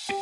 Let's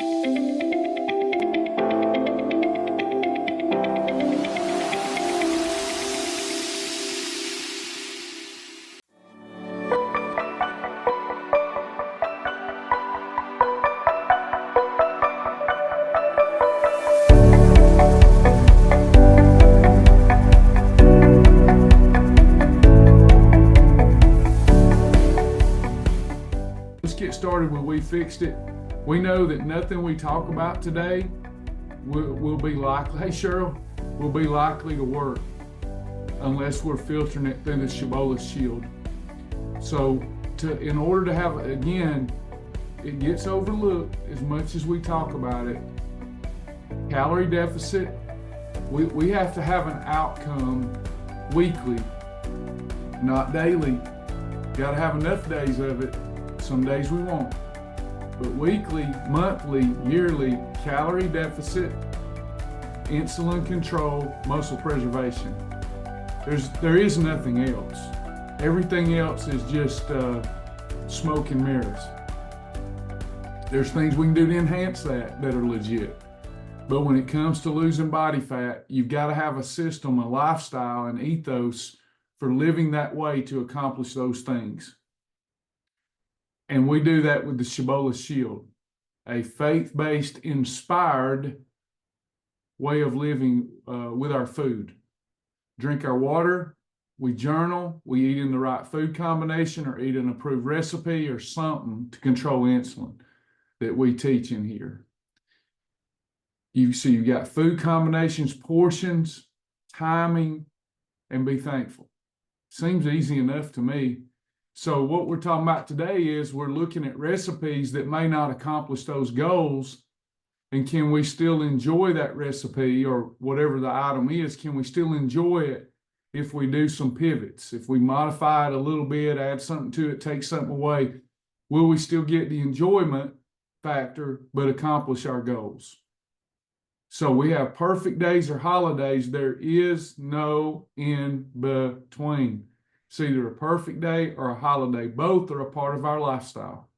get started with We Fixed It. We know that nothing we talk about today will be likely, hey Cheryl, will be likely to work unless we're filtering it through the shibboleth shield. So in order to have, again, it gets overlooked as much as we talk about it. Calorie deficit, we have to have an outcome weekly, not daily. Got to have enough days of it. Some days we won't. But weekly, monthly, yearly, calorie deficit, insulin control, muscle preservation. There is nothing else. Everything else is just smoke and mirrors. There's things we can do to enhance that are legit. But when it comes to losing body fat, you've got to have a system, a lifestyle, an ethos for living that way to accomplish those things. And we do that with the Shibboleth Shield, a faith-based, inspired way of living with our food. Drink our water, we journal, we eat in the right food combination or eat an approved recipe or something to control insulin that we teach in here. You've got food combinations, portions, timing, and be thankful. Seems easy enough to me. So what we're talking about today is we're looking at recipes that may not accomplish those goals. And can we still enjoy that recipe or whatever the item is? Can we still enjoy it if we do some pivots? If we modify it a little bit, add something to it, take something away, will we still get the enjoyment factor but accomplish our goals? So we have perfect days or holidays. There is no in between. It's either a perfect day or a holiday. Both are a part of our lifestyle.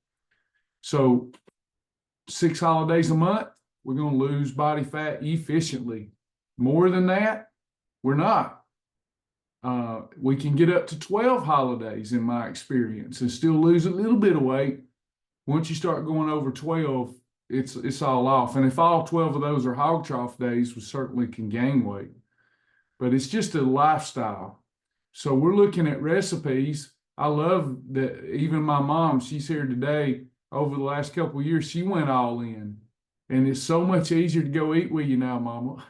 So 6 holidays a month, we're going to lose body fat efficiently. More than that, we're not. We can get up to 12 holidays in my experience and still lose a little bit of weight. Once you start going over 12, it's all off. And if all 12 of those are hog trough days, we certainly can gain weight. But it's just a lifestyle. So we're looking at recipes. I love that even my mom, she's here today, over the last couple of years, she went all in. And it's so much easier to go eat with you now, Mama,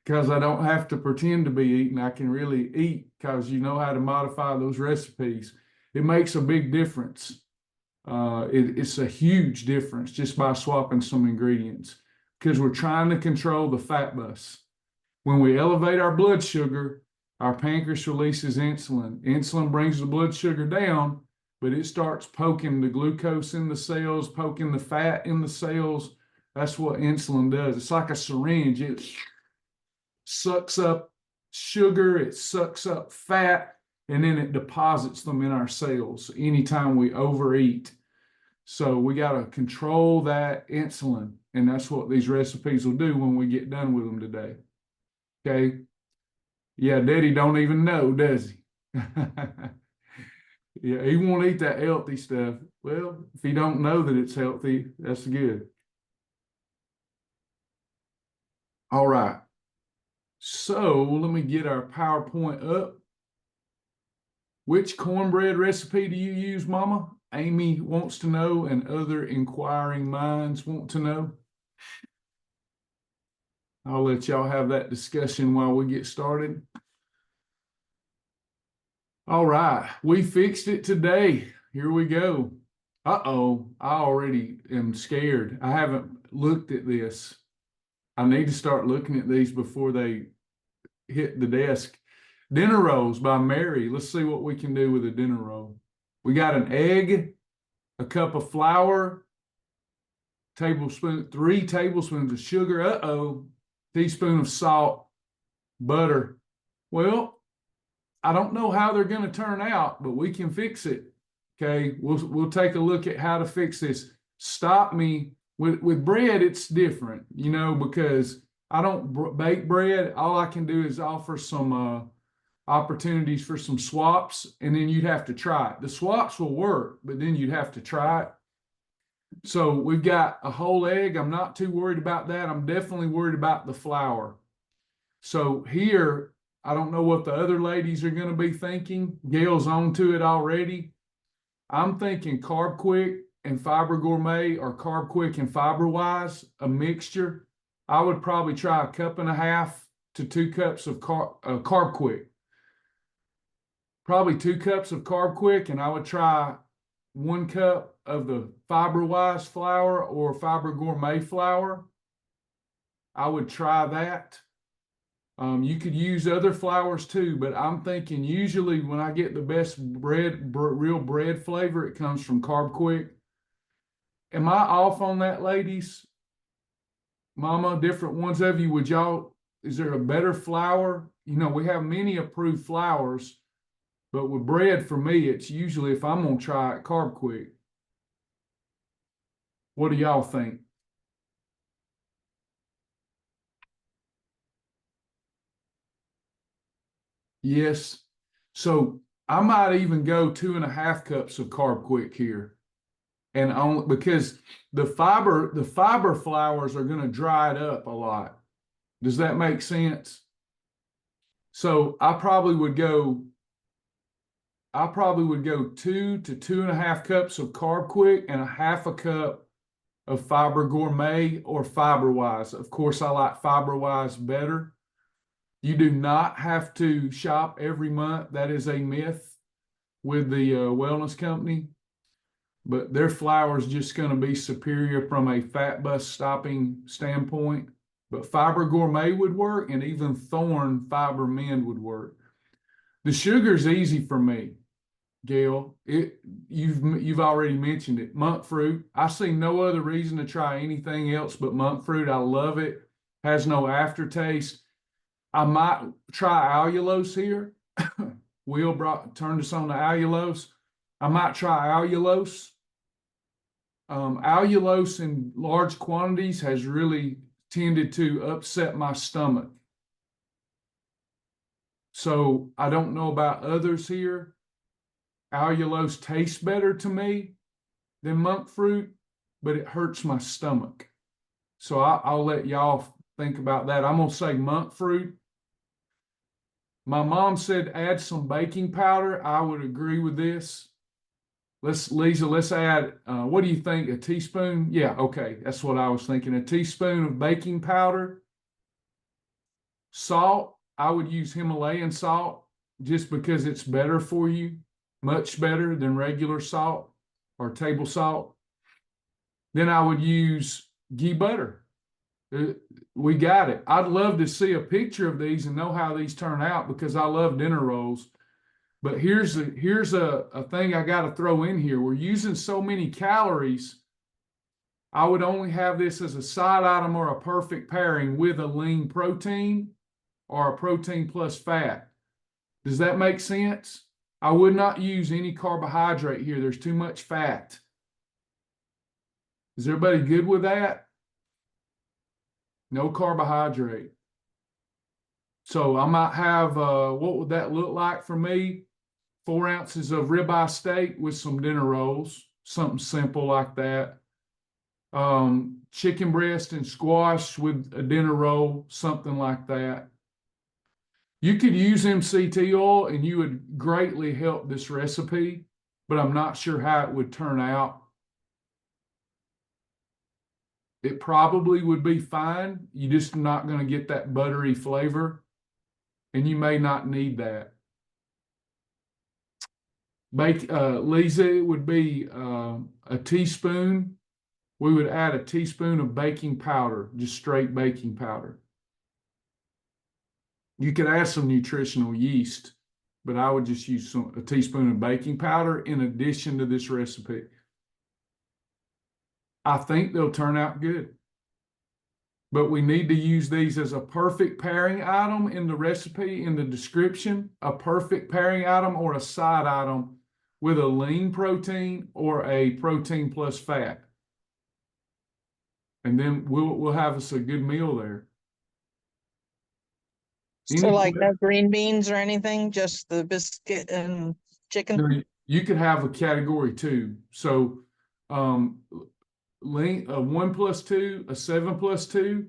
because I don't have to pretend to be eating. I can really eat because you know how to modify those recipes. It makes a big difference. It's a huge difference just by swapping some ingredients because we're trying to control the fat bus. When we elevate our blood sugar, our pancreas releases insulin. Insulin brings the blood sugar down, but it starts poking the glucose in the cells, poking the fat in the cells. That's what insulin does. It's like a syringe. It sucks up sugar, it sucks up fat, and then it deposits them in our cells anytime we overeat. So we got to control that insulin, and that's what these recipes will do when we get done with them today. Okay? Yeah, Daddy don't even know, does he? Yeah, he won't eat that healthy stuff. Well, if he don't know that it's healthy, that's good. All right. So let me get our PowerPoint up. Which cornbread recipe do you use, Mama? Amy wants to know, and other inquiring minds want to know. I'll let y'all have that discussion while we get started. All right, we fixed it today. Here we go. Uh-oh, I already am scared. I haven't looked at this. I need to start looking at these before they hit the desk. Dinner rolls by Mary. Let's see what we can do with a dinner roll. We got an egg, a cup of flour, 3 tablespoons of sugar, teaspoon of salt, butter. Well, I don't know how they're going to turn out, but we can fix it. Okay, we'll take a look at how to fix this. Stop me With bread, it's different, you know, because I don't bake bread. All I can do is offer some opportunities for some swaps, and then you'd have to try it. The swaps will work, but then you'd have to try it. So we've got a whole egg. I'm not too worried about that. I'm definitely worried about the flour. So here, I don't know what the other ladies are going to be thinking. Gail's on to it already. I'm thinking carbquick and Fiber Gourmet, or carbquick and fiberwise, a mixture. I would probably try 1.5 to 2 cups of carbquick. Probably 2 cups of carbquick, and I would try 1 cup of the fiberwise flour or Fiber Gourmet flour. I would try that. You could use other flours too, but I'm thinking usually when I get the best real bread flavor, it comes from carbquick. Am I off on that, ladies? Mama, different ones of you, is there a better flour? You know, we have many approved flours, but with bread, for me, it's usually, if I'm going to try it, carbquick. What do y'all think? Yes. So I might even go 2.5 cups of carbquick here. And only because the fiber flours are going to dry it up a lot. Does that make sense? So I probably would go 2 to 2.5 cups of carbquick and 1/2 cup of Fiber Gourmet or fiberwise. Of course, I like fiberwise better. You do not have to shop every month. That is a myth with the wellness company. But their flour is just going to be superior from a fat bus stopping standpoint. But Fiber Gourmet would work, and even Thorn Fiber Mend would work. The sugar's easy for me, Gail. You've already mentioned it. Monk fruit. I see no other reason to try anything else but monk fruit. I love it. Has no aftertaste. I might try allulose here. Will turned us on to allulose. I might try allulose. Allulose in large quantities has really tended to upset my stomach. So I don't know about others here. Allulose tastes better to me than monk fruit, but it hurts my stomach. So I'll let y'all think about that. I'm going to say monk fruit. My mom said add some baking powder. I would agree with this. Lisa, let's add, what do you think, a teaspoon? Yeah, okay, that's what I was thinking. A teaspoon of baking powder. Salt, I would use Himalayan salt just because it's better for you, much better than regular salt or table salt. Then I would use ghee butter. We got it. I'd love to see a picture of these and know how these turn out because I love dinner rolls. But here's a thing I got to throw in here. We're using so many calories. I would only have this as a side item or a perfect pairing with a lean protein or a protein plus fat. Does that make sense? I would not use any carbohydrate here. There's too much fat. Is everybody good with that? No carbohydrate. So I might have, what would that look like for me? 4 ounces of ribeye steak with some dinner rolls, something simple like that. Chicken breast and squash with a dinner roll, something like that. You could use MCT oil and you would greatly help this recipe, but I'm not sure how it would turn out. It probably would be fine. You're just not going to get that buttery flavor, and you may not need that. Lisa, it would be a teaspoon. We would add a teaspoon of baking powder, just straight baking powder. You could add some nutritional yeast, but I would just use a teaspoon of baking powder in addition to this recipe. I think they'll turn out good. But we need to use these as a perfect pairing item in the recipe, in the description, a perfect pairing item or a side item with a lean protein or a protein plus fat. and then we'll have us a good meal there. So Any like no que- green beans or anything, just the biscuit and chicken? no, you could have a category 2. So, um, a 1+2, a 7+2.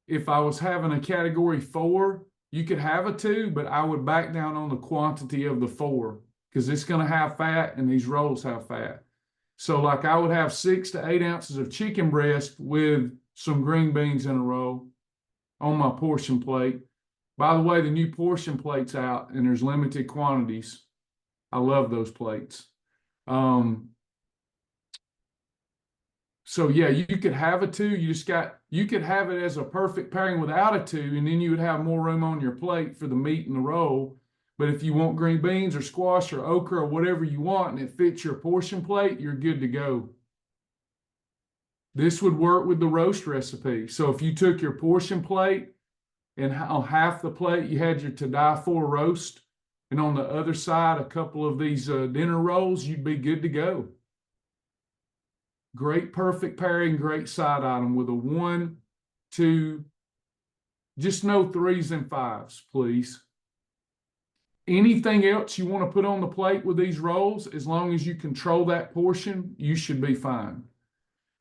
If I was having a category 4, you could have a 2, but I would back down on the quantity of the 4 because it's going to have fat and these rolls have fat. So like I would have 6 to 8 ounces of chicken breast with some green beans in a roll on my portion plate. By the way, the new portion plate's out and there's limited quantities. I love those plates. So yeah, you could have a 2. You could have it as a perfect pairing without a 2, and then you would have more room on your plate for the meat and the roll. But if you want green beans or squash or okra or whatever you want, and it fits your portion plate, you're good to go. This would work with the roast recipe. So if you took your portion plate and on half the plate you had your to die for roast, and on the other side a couple of these dinner rolls, you'd be good to go. Great perfect pairing, great side item with a 1, 2, just no 3s and 5s, please. Anything else you want to put on the plate with these rolls, as long as you control that portion, you should be fine.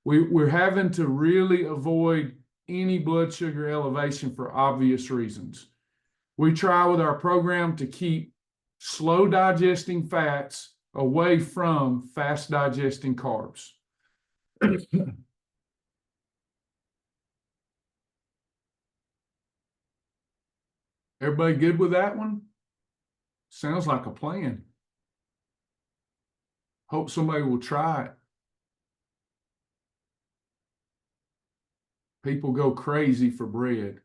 We're having to really avoid any blood sugar elevation for obvious reasons. We try with our program to keep slow digesting fats away from fast digesting carbs. Everybody good with that one? Sounds like a plan. Hope somebody will try it. People go crazy for bread.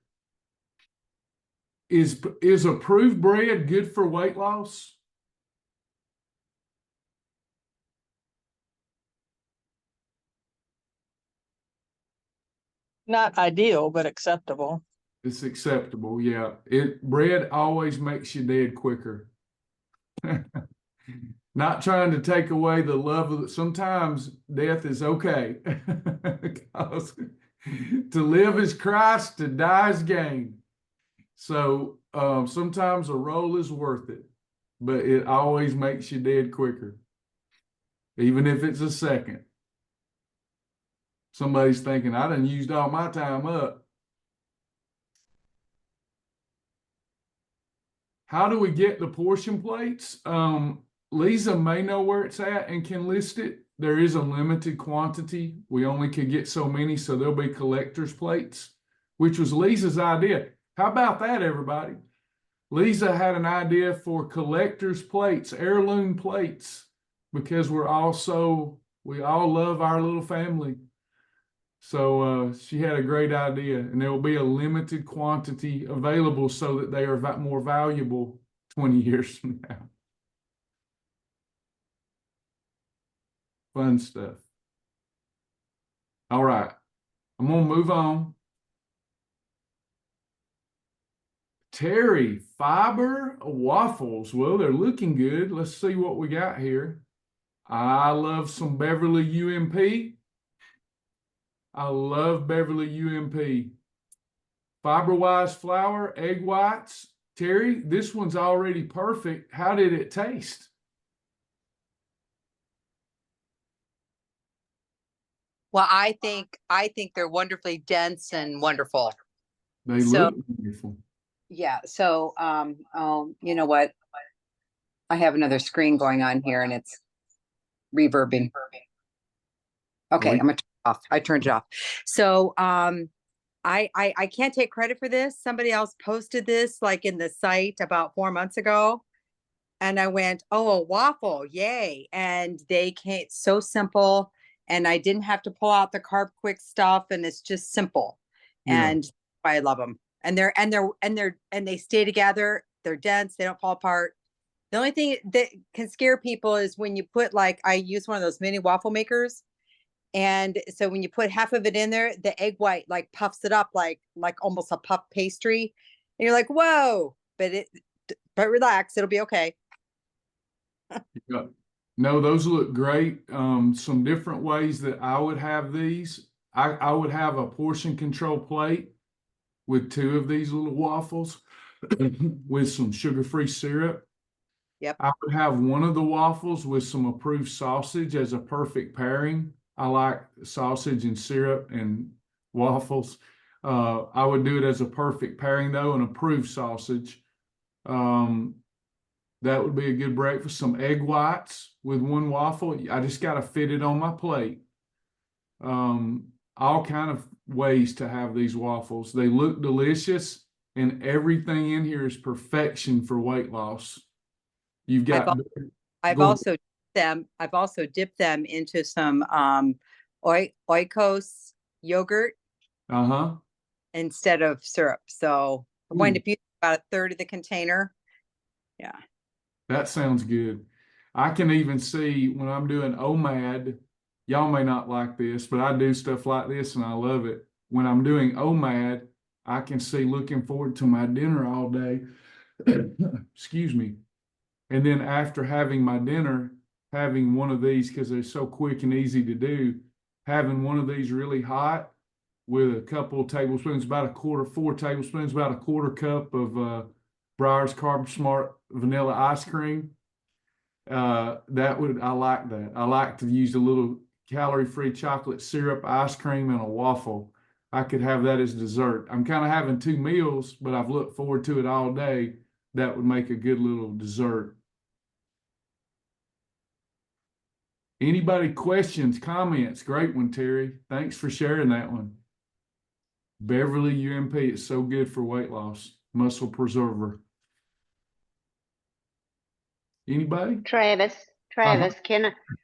Is approved bread good for weight loss? Not ideal, but acceptable. It's acceptable, yeah. Bread always makes you dead quicker. Not trying to take away the love of it. Sometimes death is okay. Because to live is Christ, to die is gain. So sometimes a roll is worth it, but it always makes you dead quicker, even if it's a second. Somebody's thinking, I done used all my time up. How do we get the portion plates? Lisa may know where it's at and can list it. There is a limited quantity. We only could get so many, so there'll be collector's plates, which was Lisa's idea. How about that, everybody? Lisa had an idea for collector's plates, heirloom plates, because we all love our little family. So she had a great idea, and there will be a limited quantity available so that they are more valuable 20 years from now. Fun stuff. All right, I'm going to move on. Terry, fiber waffles. Well, they're looking good. Let's see what we got here. I love some Beverly UMP. I love Beverly UMP. Fiberwise flour, egg whites. Terry, this one's already perfect. How did it taste? Well, I think they're wonderfully dense and wonderful. They So- look beautiful. Yeah. So, you know what? I have another screen going on here and it's reverbing. Okay, I'm gonna turn it off. I turned it off. So, I can't take credit for this. Somebody else posted this like in the site about 4 months ago. And I went, oh, a waffle, yay. And they came so simple. And I didn't have to pull out the carbquick stuff. And it's just simple. Yeah. And I love them. And they stay together. They're dense. They don't fall apart. The only thing that can scare people is when you put I use one of those mini waffle makers. And so when you put half of it in there, the egg white puffs it up like almost a puff pastry. And you're like, whoa, but relax, it'll be okay. Yeah. No, those look great. Some different ways that I would have these. I would have a portion control plate with 2 of these little waffles with some sugar-free syrup. Yep. I would have one of the waffles with some approved sausage as a perfect pairing. I like sausage and syrup and waffles. I would do it as a perfect pairing though, an approved sausage. That would be a good breakfast. Some egg whites with 1 waffle. I just got to fit it on my plate. All kind of ways to have these waffles. They look delicious, and everything in here is perfection for weight loss. You've got. I've Go- also dipped them into some oikos yogurt Uh-huh. instead of syrup. So I'm going to use about 1/3 of the container. Yeah. That sounds good. I can even see when I'm doing OMAD, y'all may not like this, but I do stuff like this and I love it. When I'm doing OMAD, I can see looking forward to my dinner all day. Excuse me. And then after having my dinner, having one of these, because they're so quick and easy to do, having one of these really hot with a couple of tablespoons, about 4 tablespoons, about a 1/4 cup of Breyer's Carb Smart vanilla ice cream. I like that. I like to use a little calorie-free chocolate syrup ice cream and a waffle. I could have that as dessert. I'm kind of having 2 meals, but I've looked forward to it all day. That would make a good little dessert. Anybody questions, comments? Great one, Terry. Thanks for sharing that one. Beverly UMP, it's so good for weight loss. Muscle preserver. Anybody? Travis,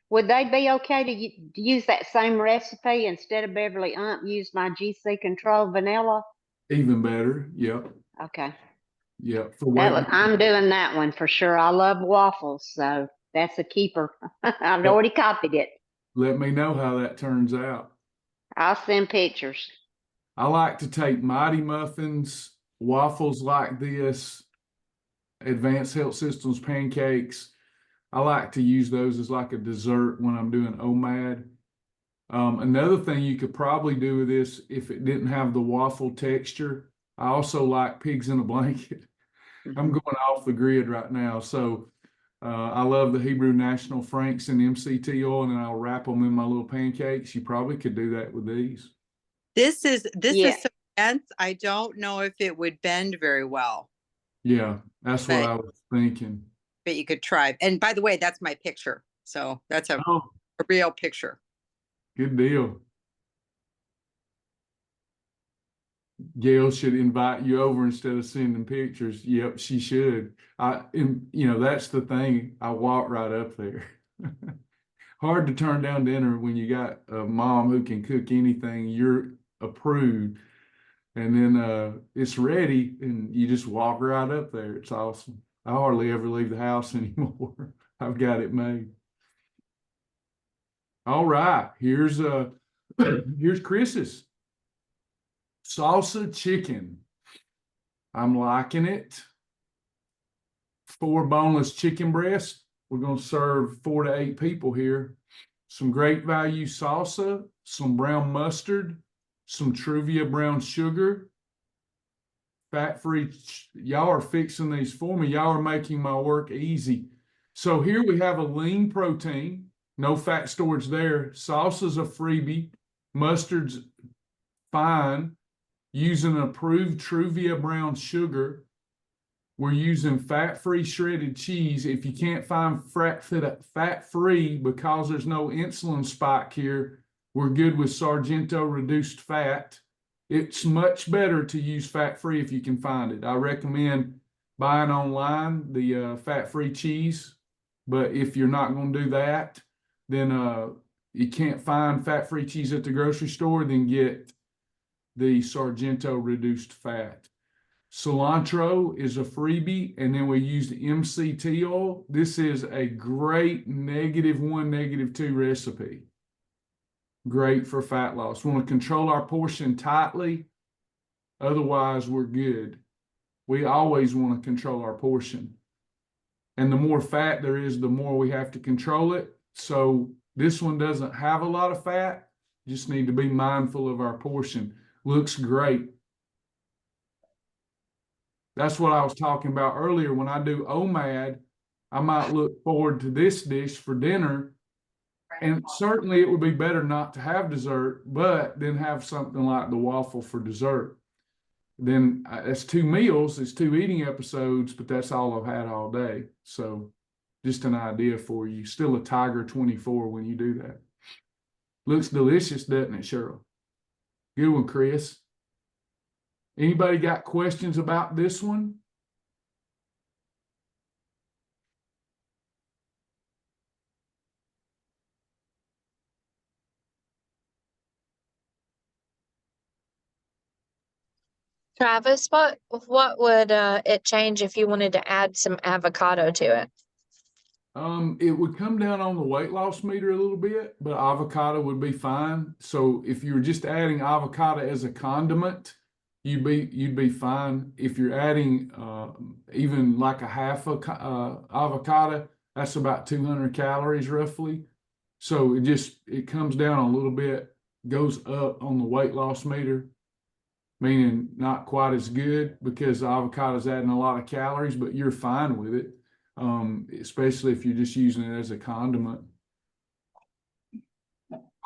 would they be okay to use that same recipe instead of Beverly use my GC Control vanilla? Even better. Yep. Okay. Yep. For weight. I'm doing that one for sure. I love waffles, so that's a keeper. I've already copied it. Let me know how that turns out. I'll send pictures. I like to take Mighty Muffins, waffles like this, Advanced Health Systems pancakes. I like to use those as like a dessert when I'm doing OMAD. Another thing you could probably do with this, if it didn't have the waffle texture, I also like pigs in a blanket. I'm going off the grid right now. So I love the Hebrew National Franks and MCT oil, and I'll wrap them in my little pancakes. You probably could do that with these. This is so dense. I don't know if it would bend very well. Yeah, that's what I was thinking. But you could try. And by the way, that's my picture. So that's a real picture. Good deal. Gail should invite you over instead of sending pictures. Yep, she should. That's the thing. I walk right up there. Hard to turn down dinner when you got a mom who can cook anything. You're approved. And then it's ready and you just walk right up there. It's awesome. I hardly ever leave the house anymore. I've got it made. All right, here's Chris's. Salsa chicken. I'm liking it. 4 boneless chicken breasts. We're going to serve 4 to 8 people here. Some great value salsa, some brown mustard, some Truvia brown sugar, fat-free. Y'all are fixing these for me. Y'all are making my work easy. So here we have a lean protein, no fat storage there. Salsa's a freebie. Mustard's fine. Using approved Truvia brown sugar. We're using fat-free shredded cheese. If you can't find fat-free because there's no insulin spike here, we're good with Sargento reduced fat. It's much better to use fat-free if you can find it. I recommend buying online the fat-free cheese. But if you're not going to do that, then you can't find fat-free cheese at the grocery store, then get the Sargento reduced fat. Cilantro is a freebie, and then we used MCT oil. This is a great -1, -2 recipe. Great for fat loss. We want to control our portion tightly. Otherwise, we're good. We always want to control our portion. And the more fat there is, the more we have to control it. So this one doesn't have a lot of fat, Just need to be mindful of our portion. Looks great. That's what I was talking about earlier. When I do OMAD, I might look forward to this dish for dinner. And certainly it would be better not to have dessert, but then have something like the waffle for dessert. Then it's 2 meals, it's 2 eating episodes, but that's all I've had all day. So just an idea for you. Still a Tiger 24 when you do that. Looks delicious, doesn't it, Cheryl? Good one, Chris. Anybody got questions about this one? Travis, what would it change if you wanted to add some avocado to it? It would come down on the weight loss meter a little bit, but avocado would be fine. So if you were just adding avocado as a condiment, you'd be fine. If you're adding even like a half avocado, that's about 200 calories roughly. So it comes down a little bit, goes up on the weight loss meter, meaning not quite as good because the avocado is adding a lot of calories, but you're fine with it, especially if you're just using it as a condiment.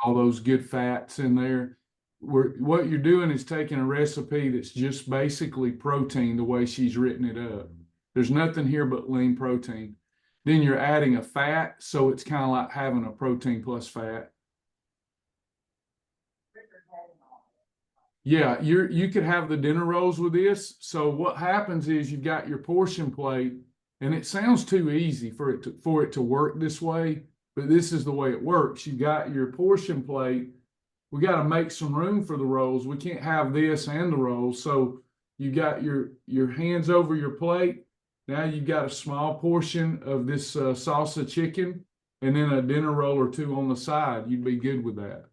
All those good fats in there. What you're doing is taking a recipe that's just basically protein the way she's written it up. There's nothing here but lean protein. Then you're adding a fat, so it's kind of like having a protein plus fat. Yeah, you could have the dinner rolls with this. So what happens is you've got your portion plate, and it sounds too easy for it to work this way, but this is the way it works. You got your portion plate. We got to make some room for the rolls. We can't have this and the rolls. So you got your hands over your plate. Now you got a small portion of this salsa chicken, and then a dinner roll or 2 on the side. You'd be good with that.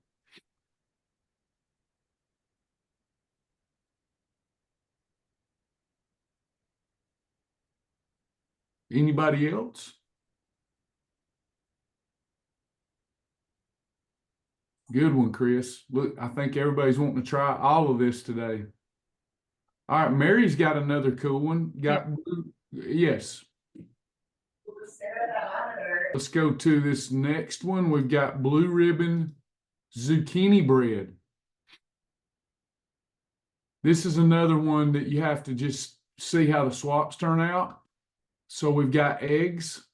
Anybody else? Good one, Chris. Look, I think everybody's wanting to try all of this today. All right, Mary's got another cool one. Yes. Let's go to this next one. We've got blue ribbon zucchini bread. This is another one that you have to just see how the swaps turn out. So we've got eggs.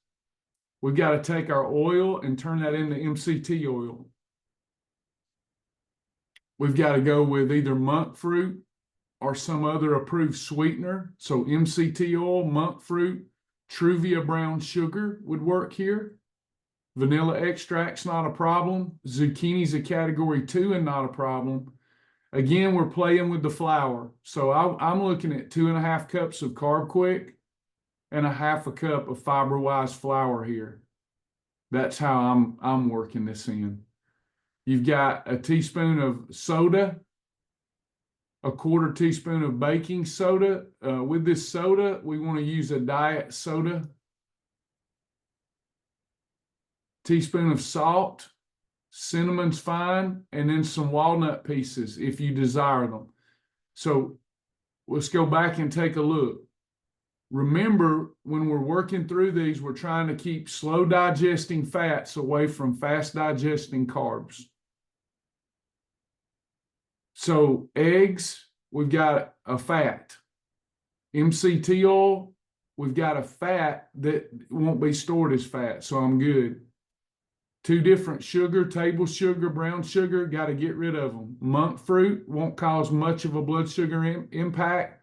We've got to take our oil and turn that into MCT oil. We've got to go with either monk fruit or some other approved sweetener. So MCT oil, monk fruit, Truvia brown sugar would work here. Vanilla extract's not a problem. Zucchini's a category 2 and not a problem. Again, we're playing with the flour. So I'm looking at 2.5 cups of carbquick and a 1/2 cup of fiberwise flour here. That's how I'm working this in. You've got a teaspoon of soda, a 1/4 teaspoon of baking soda. With this soda, we want to use a diet soda. Teaspoon of salt, cinnamon's fine, and then some walnut pieces if you desire them. So let's go back and take a look. Remember, when we're working through these, we're trying to keep slow digesting fats away from fast digesting carbs. So eggs, we've got a fat. MCT oil, we've got a fat that won't be stored as fat, so I'm good. 2 different sugar, table sugar, brown sugar, got to get rid of them. Monk fruit won't cause much of a blood sugar impact.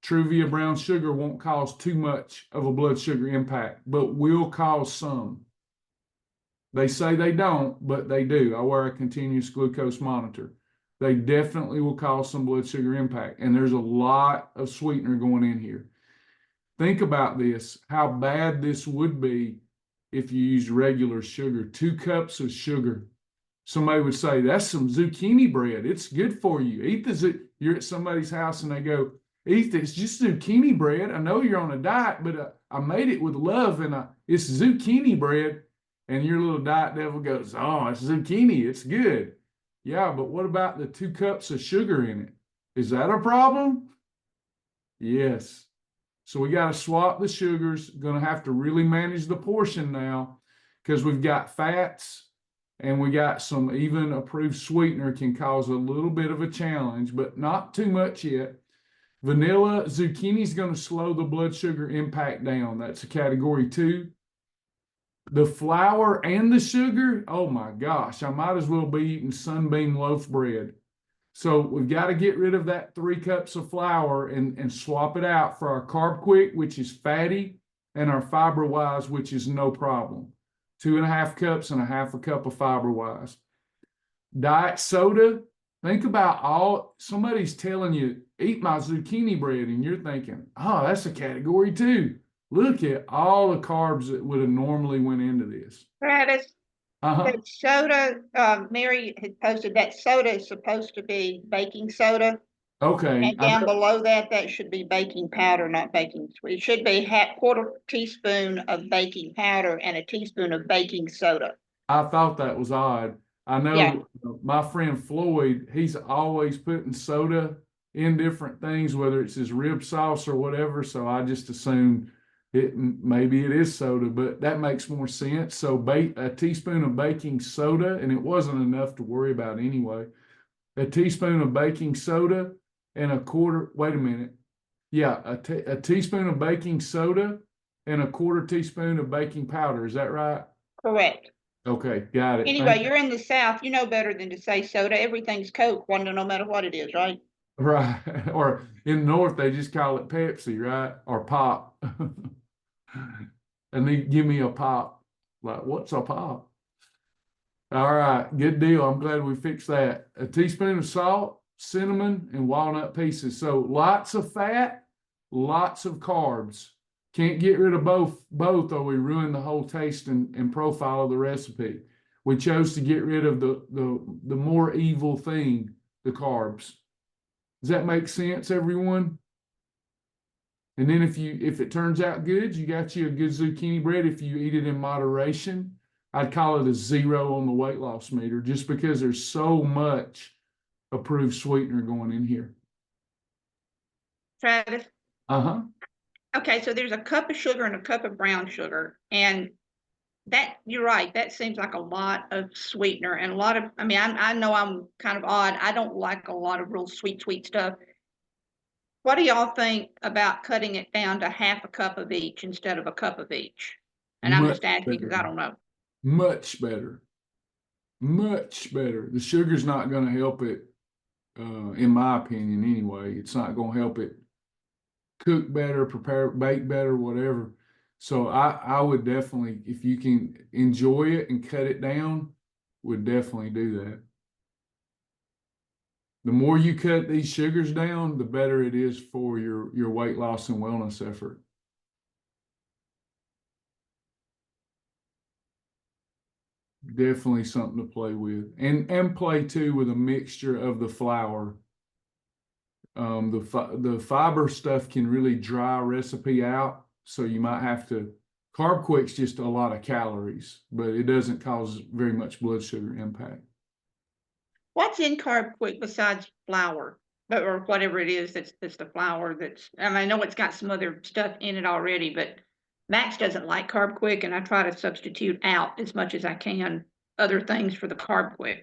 Truvia brown sugar won't cause too much of a blood sugar impact, but will cause some. They say they don't, but they do. I wear a continuous glucose monitor. They definitely will cause some blood sugar impact, and there's a lot of sweetener going in here. Think about this, how bad this would be if you use regular sugar. 2 cups of sugar. Somebody would say, that's some zucchini bread. It's good for you. Eat you're at somebody's house and they go, eat this, just zucchini bread. I know you're on a diet, but I made it with love and it's zucchini bread. And your little diet devil goes, oh, it's zucchini. It's good. Yeah, but what about the 2 cups of sugar in it? Is that a problem? Yes. So we got to swap the sugars. Going to have to really manage the portion now because we've got fats and we got some even approved sweetener can cause a little bit of a challenge, but not too much yet. Vanilla zucchini is going to slow the blood sugar impact down. That's a category 2. The flour and the sugar, oh my gosh, I might as well be eating Sunbeam loaf bread. So we've got to get rid of that 3 cups of flour and swap it out for our carbquick, which is fatty, and our fiberwise, which is no problem. 2.5 cups and 1/2 cup of fiberwise. Diet soda, think about somebody's telling you, eat my zucchini bread, and you're thinking, oh, that's a category 2. Look at all the carbs that would have normally went into this. Travis, Uh-huh. that soda, Mary had posted that soda is supposed to be baking soda. Okay. And down below that, that should be baking powder, not baking. It should be quarter teaspoon of baking powder and a teaspoon of baking soda. I thought that was odd. I know Yeah. my friend Floyd, he's always putting soda in different things, whether it's his rib sauce or whatever. So I just assumed maybe it is soda, but that makes more sense. So a teaspoon of baking soda, and it wasn't enough to worry about anyway. A teaspoon of baking soda and a quarter, wait a minute. Yeah, a teaspoon of baking soda and a quarter teaspoon of baking powder. Is that right? Correct. Okay, got it. Anyway, you're in the South. You know better than to say soda. Everything's Coke, no matter what it is, right? Right. Or in the North, they just call it Pepsi, right? Or pop. And they give me a pop. Like, what's a pop? All right, good deal. I'm glad we fixed that. A teaspoon of salt, cinnamon, and walnut pieces. So lots of fat, lots of carbs. Can't get rid of both or we ruin the whole taste and profile of the recipe. We chose to get rid of the more evil thing, the carbs. Does that make sense, everyone? And then if it turns out good, you got you a good zucchini bread. If you eat it in moderation, I'd call it a 0 on the weight loss meter just because there's so much approved sweetener going in here. Travis? Uh-huh. Okay, so there's a cup of sugar and a cup of brown sugar. And that, you're right, that seems like a lot of sweetener and a lot of, I know I'm kind of odd. I don't like a lot of real sweet stuff. What do y'all think about cutting it down to 1/2 cup of each instead of a cup of each? And I'm just asking because I don't know. Much better. Much better. The sugar's not going to help it, in my opinion anyway. It's not going to help it cook better, bake better, whatever. So I would definitely, if you can enjoy it and cut it down, would definitely do that. The more you cut these sugars down, the better it is for your weight loss and wellness effort. Definitely something to play with, and play too with a mixture of the flour. The fiber stuff can really dry a recipe out, so you might have to. Carbquick's just a lot of calories, but it doesn't cause very much blood sugar impact. What's in carbquick besides flour, or whatever it is that's the flour that's? I know it's got some other stuff in it already, but Max doesn't like carbquick, and I try to substitute out as much as I can other things for the carbquick.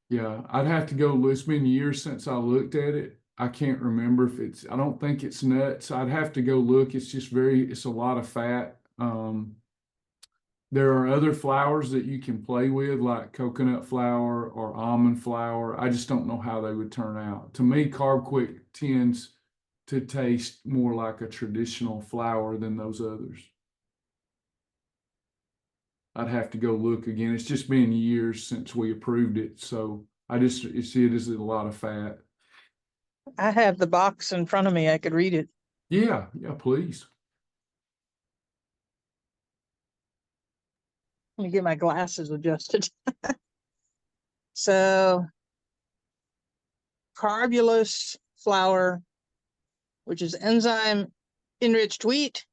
Yeah, I'd have to go. It's been years since I looked at it. I can't remember if it's. I don't think it's nuts. I'd have to go look. It's just it's a lot of fat. There are other flours that you can play with, like coconut flour or almond flour. I just don't know how they would turn out. To me, carbquick tends to taste more like a traditional flour than those others. I'd have to go look again. It's just been years since we approved it, so I just see it as a lot of fat. I have the box in front of me. I could read it. Yeah, please. Let me get my glasses adjusted. So, carbulose flour, which is enzyme enriched wheat,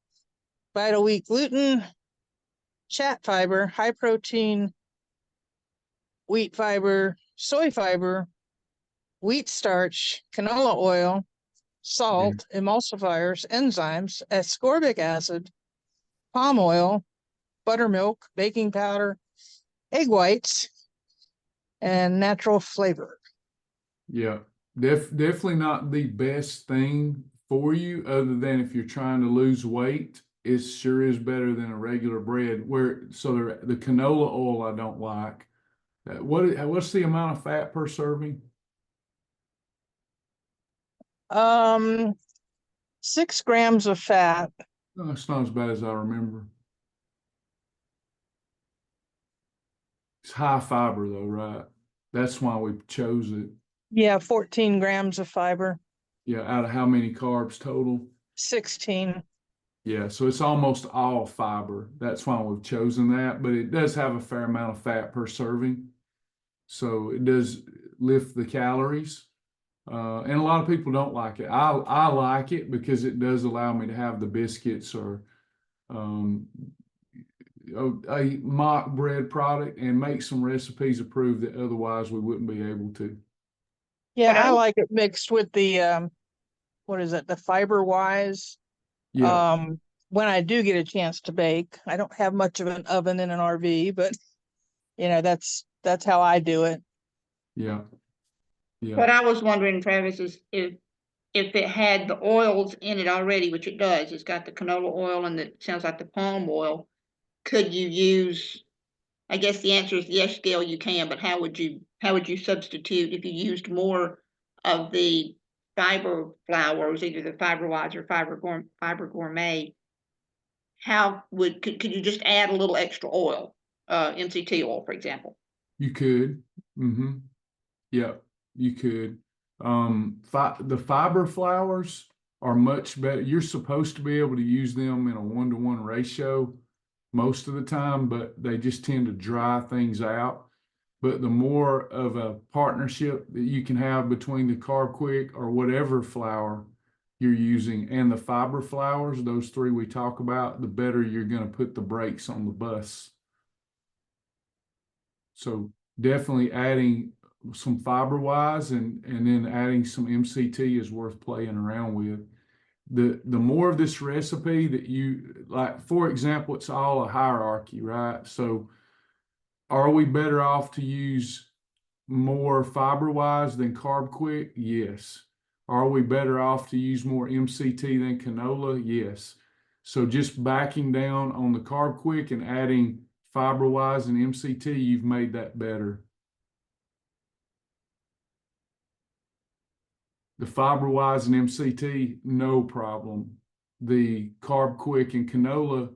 vital wheat gluten, chat fiber, high protein wheat fiber, soy fiber, wheat starch, canola oil, salt, emulsifiers, enzymes, ascorbic acid, palm oil, buttermilk, baking powder, egg whites, and natural flavor. Yeah, definitely not the best thing for you, other than if you're trying to lose weight. It sure is better than a regular bread. So the canola oil I don't like. What's the amount of fat per serving? 6 grams of fat. No, it's not as bad as I remember. It's high fiber though, right? That's why we chose it. Yeah, 14 grams of fiber. Yeah, out of how many carbs total? 16. Yeah, so it's almost all fiber. That's why we've chosen that, but it does have a fair amount of fat per serving. So it does lift the calories. And a lot of people don't like it. I like it because it does allow me to have the biscuits or a mock bread product and make some recipes approved that otherwise we wouldn't be able to. Yeah, But I like it mixed with the what is it? The fiberwise. Yeah, When I do get a chance to bake, I don't have much of an oven in an RV, but that's how I do it. yeah, yeah. what I was wondering, Travis, is if it had the oils in it already, which it does, it's got the canola oil and it sounds like the palm oil. Could you use, I guess the answer is yes, Gail, you can, but how would you substitute if you used more of the fiber flours, either the fiberwise or fiber gourmet? Could you just add a little extra oil, MCT oil, for example? You could. Mm-hmm. Yeah, you could. The fiber flours are much better. You're supposed to be able to use them in a 1-to-1 ratio most of the time, but they just tend to dry things out. But the more of a partnership that you can have between the carbquick or whatever flour you're using and the fiber flours, those three we talk about, the better you're going to put the brakes on the bus. So definitely adding some fiberwise and then adding some MCT is worth playing around with. The more of this recipe that you like, for example, it's all a hierarchy, right? So are we better off to use more fiberwise than carbquick? Yes. Are we better off to use more MCT than canola? Yes. So just backing down on the carbquick and adding fiberwise and MCT, you've made that better. The fiberwise and MCT, no problem. The carbquick and canola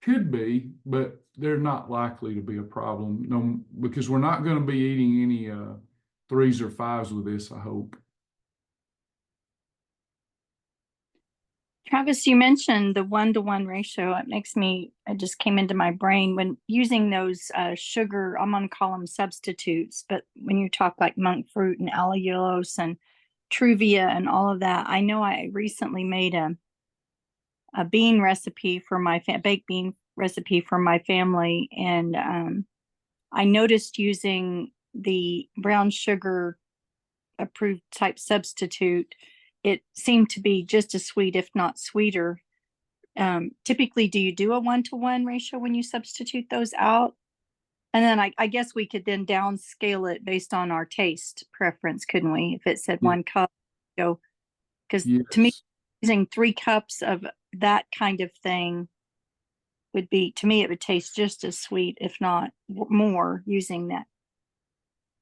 could be, but they're not likely to be a problem. No, because we're not going to be eating any 3s or 5s with this, I hope. Travis, you mentioned the 1-to-1 ratio. It just came into my brain when using those sugar, I'm going to call them substitutes, but when you talk like monk fruit and allulose and Truvia and all of that, I know I recently made a bean recipe for my baked bean recipe for my family, and I noticed using the brown sugar approved type substitute, it seemed to be just as sweet, if not sweeter. Typically, do you do a 1-to-1 ratio when you substitute those out? And then I guess we could then downscale it based on our taste preference, couldn't we? If it said 1 cup, go, because to me, using 3 cups of that kind of thing would be, to me, it would taste just as sweet, if not more, using that.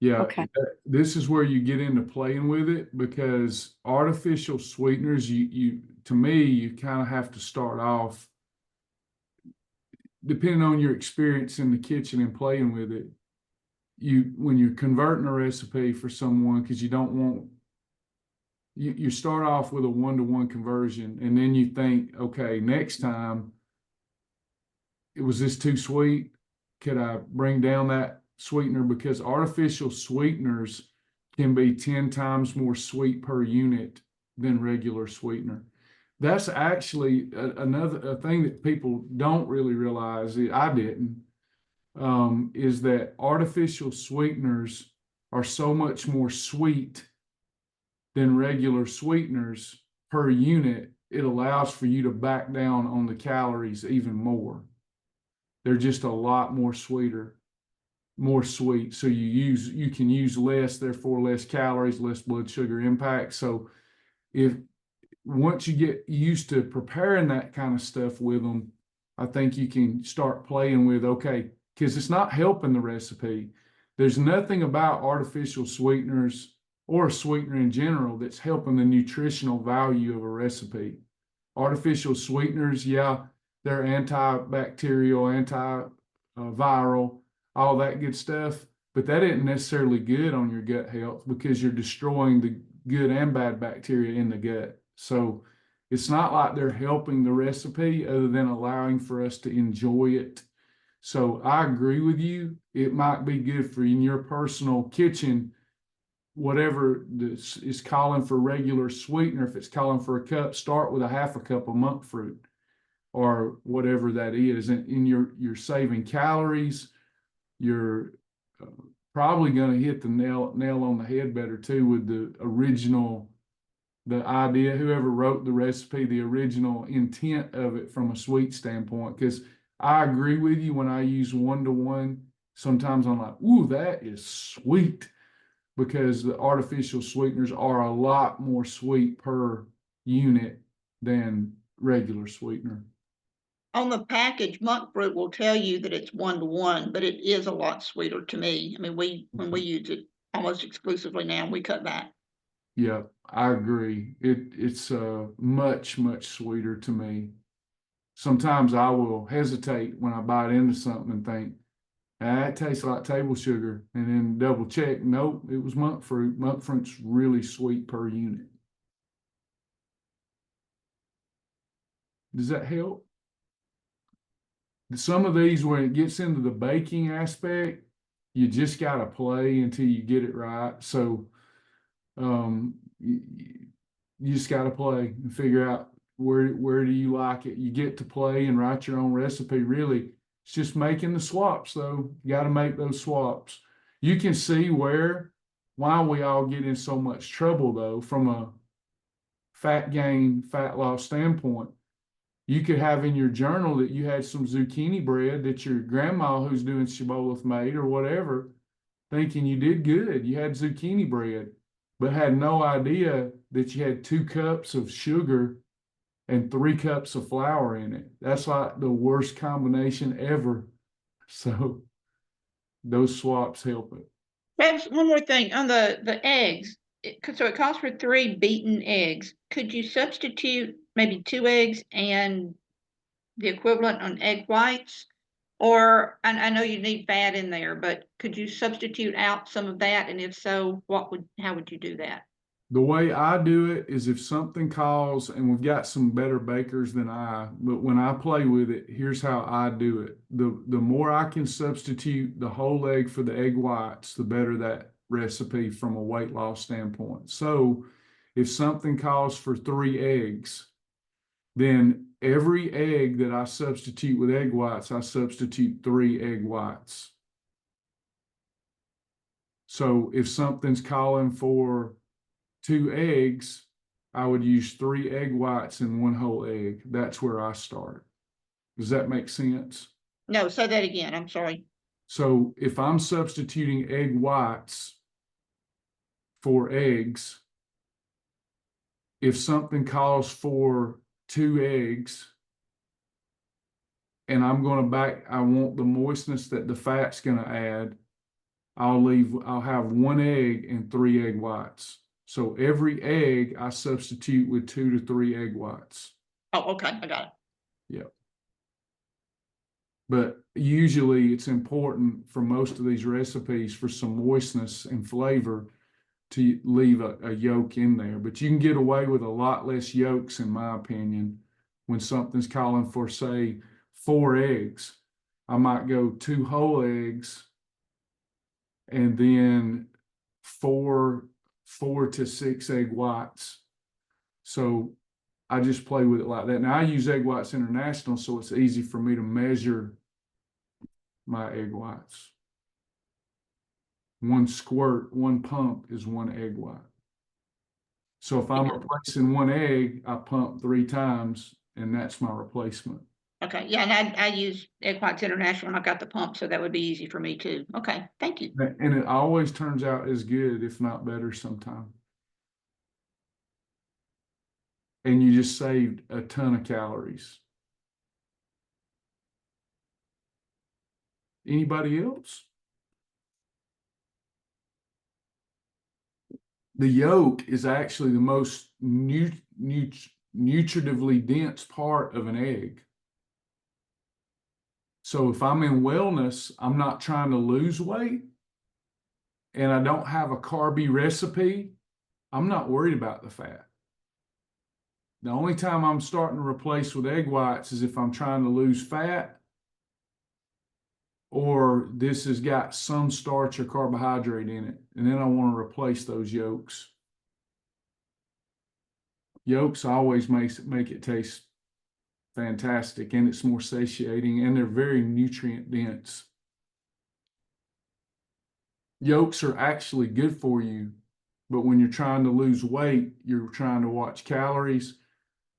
Yeah, okay. This is where you get into playing with it, because artificial sweeteners, to me, you kind of have to start off, depending on your experience in the kitchen and playing with it, when you're converting a recipe for someone, because you don't want, you start off with a 1-to-1 conversion, and then you think, okay, next time, was this too sweet? Could I bring down that sweetener? Because artificial sweeteners can be 10 times more sweet per unit than regular sweetener. That's actually a thing that people don't really realize, I didn't, is that artificial sweeteners are so much more sweet than regular sweeteners per unit, it allows for you to back down on the calories even more. They're just a lot more sweeter, more sweet. So you can use less, therefore less calories, less blood sugar impact. So once you get used to preparing that kind of stuff with them, I think you can start playing with, okay, because it's not helping the recipe. There's nothing about artificial sweeteners or a sweetener in general that's helping the nutritional value of a recipe. Artificial sweeteners, yeah, they're antibacterial, antiviral, all that good stuff, but that isn't necessarily good on your gut health because you're destroying the good and bad bacteria in the gut. So it's not like they're helping the recipe other than allowing for us to enjoy it. So I agree with you. It might be good for in your personal kitchen, whatever this is calling for regular sweetener. If it's calling for a cup, start with a half a cup of monk fruit or whatever that is. And you're saving calories. You're probably going to hit the nail on the head better too with the idea, whoever wrote the recipe, the original intent of it from a sweet standpoint. Because I agree with you, when I use 1-to-1, sometimes I'm like, ooh, that is sweet, because the artificial sweeteners are a lot more sweet per unit than regular sweetener. On the package, monk fruit will tell you that it's 1-to-1, but it is a lot sweeter to me. I mean, when we use it almost exclusively now, we cut back. Yeah, I agree. It's much, much sweeter to me. Sometimes I will hesitate when I bite into something and think, it tastes like table sugar, and then double check. Nope, it was monk fruit. Monk fruit's really sweet per unit. Does that help? Some of these, when it gets into the baking aspect, you just got to play until you get it right. So you just got to play and figure out where do you like it. You get to play and write your own recipe. Really, it's just making the swaps, though. You got to make those swaps. You can see why we all get in so much trouble, though, from a fat gain, fat loss standpoint. You could have in your journal that you had some zucchini bread that your grandma who's doing shibboleth made or whatever, thinking you did good. You had zucchini bread, but had no idea that you had 2 cups of sugar and 3 cups of flour in it. That's like the worst combination ever. So those swaps help it. Perhaps one more thing on the eggs. So it calls for 3 beaten eggs. Could you substitute maybe 2 eggs and the equivalent on egg whites? Or I know you need fat in there, but could you substitute out some of that? And if so, how would you do that? The way I do it is if something calls, and we've got some better bakers than but when I play with it, here's how I do it. The more I can substitute the whole egg for the egg whites, the better that recipe from a weight loss standpoint. So if something calls for 3 eggs, then every egg that I substitute with egg whites, I substitute 3 egg whites. So if something's calling for 2 eggs, I would use 3 egg whites and 1 whole egg. That's where I start. Does that make sense? No, say that again. I'm sorry. So if I'm substituting egg whites for eggs, if something calls for 2 eggs, and I want the moistness that the fat's going to add, I'll have 1 egg and 3 egg whites. So every egg I substitute with 2 to 3 egg whites. Oh, okay. I got it. Yeah. But usually it's important for most of these recipes for some moistness and flavor to leave a yolk in there. But you can get away with a lot less yolks, in my opinion, when something's calling for, say, 4 eggs. I might go 2 whole eggs and then 4 to 6 egg whites. So I just play with it like that. Now I use Egg Whites International, so it's easy for me to measure my egg whites. one squirt, one pump is one egg white. So if I'm replacing one egg, I pump 3 times, and that's my replacement. Okay, yeah, and I use Egg Whites International and I've got the pump, so that would be easy for me too. Okay, thank you. And it always turns out as good, if not better sometimes. And you just saved a ton of calories. Anybody else? The yolk is actually the most nutritively dense part of an egg. So if I'm in wellness, I'm not trying to lose weight, and I don't have a carby recipe, I'm not worried about the fat. The only time I'm starting to replace with egg whites is if I'm trying to lose fat, or this has got some starch or carbohydrate in it, and then I want to replace those yolks. Yolks always make it taste fantastic, and it's more satiating, and they're very nutrient dense. Yolks are actually good for you, but when you're trying to lose weight, you're trying to watch calories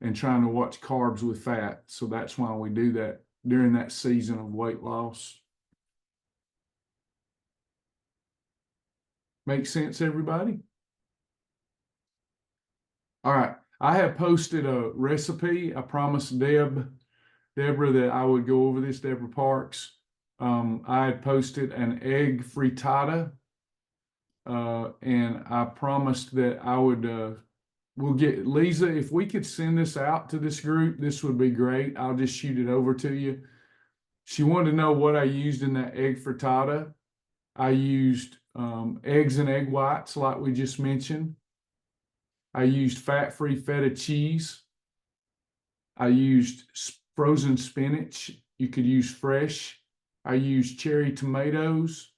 and trying to watch carbs with fat. So that's why we do that during that season of weight loss. Make sense, everybody? All right. I have posted a recipe. I promised Deborah that I would go over this, Deborah Parks. I had posted an egg frittata, and I promised that I would, we'll get, Lisa, if we could send this out to this group, this would be great. I'll just shoot it over to you. She wanted to know what I used in that egg frittata. I used eggs and egg whites, like we just mentioned. I used fat-free feta cheese. I used frozen spinach. You could use fresh. I used cherry tomatoes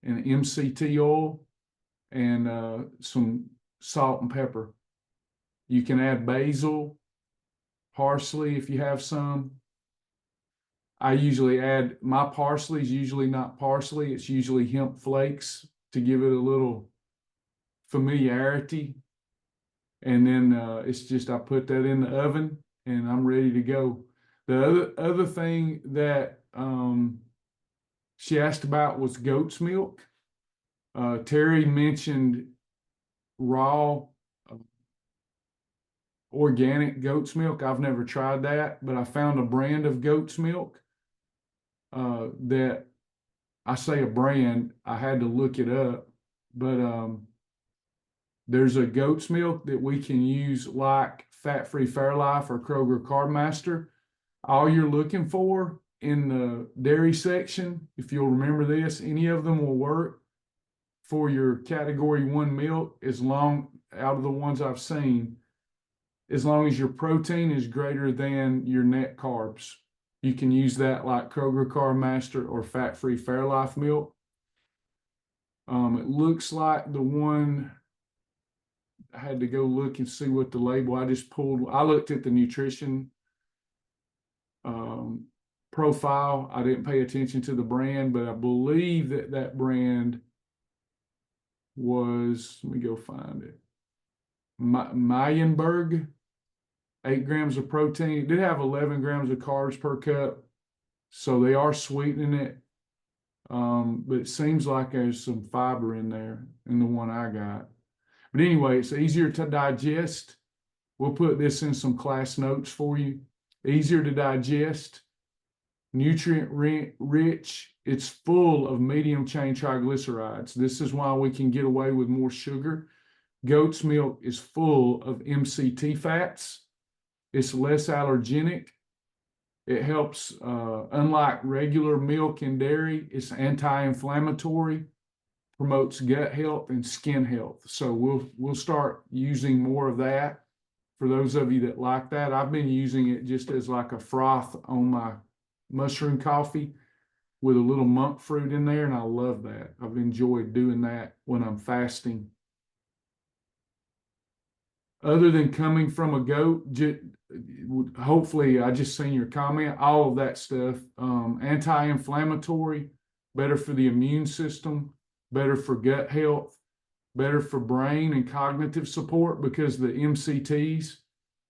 and MCT oil and some salt and pepper. You can add basil, parsley if you have some. I usually add, my parsley is usually not parsley, it's usually hemp flakes to give it a little familiarity. And then it's just, I put that in the oven and I'm ready to go. The other thing that she asked about was goat's milk. Terry mentioned raw organic goat's milk. I've never tried that, but I found a brand of goat's milk that, I say a brand, I had to look it up, but there's a goat's milk that we can use like Fat-Free Fairlife or Kroger Carbmaster. All you're looking for in the dairy section, if you'll remember this, any of them will work for your category 1 milk, as long, out of the ones I've seen, as long as your protein is greater than your net carbs. You can use that like Kroger Carbmaster or Fat-Free Fairlife milk. It looks like the one, I had to go look and see what the label, I looked at the nutrition profile. I didn't pay attention to the brand, but I believe that brand was, let me go find it, Mayenberg, 8 grams of protein. It did have 11 grams of carbs per cup, so they are sweetening it. But it seems like there's some fiber in there in the one I got. But anyway, it's easier to digest. We'll put this in some class notes for you. Easier to digest, nutrient rich. It's full of medium chain triglycerides. This is why we can get away with more sugar. Goat's milk is full of MCT fats. It's less allergenic. It helps, unlike regular milk and dairy, it's anti-inflammatory, promotes gut health and skin health. So we'll start using more of that for those of you that like that. I've been using it just as like a froth on my mushroom coffee with a little monk fruit in there, and I love that. I've enjoyed doing that when I'm fasting. Other than coming from a goat, hopefully I just seen your comment, all of that stuff, anti-inflammatory, better for the immune system, better for gut health, better for brain and cognitive support because the MCTs.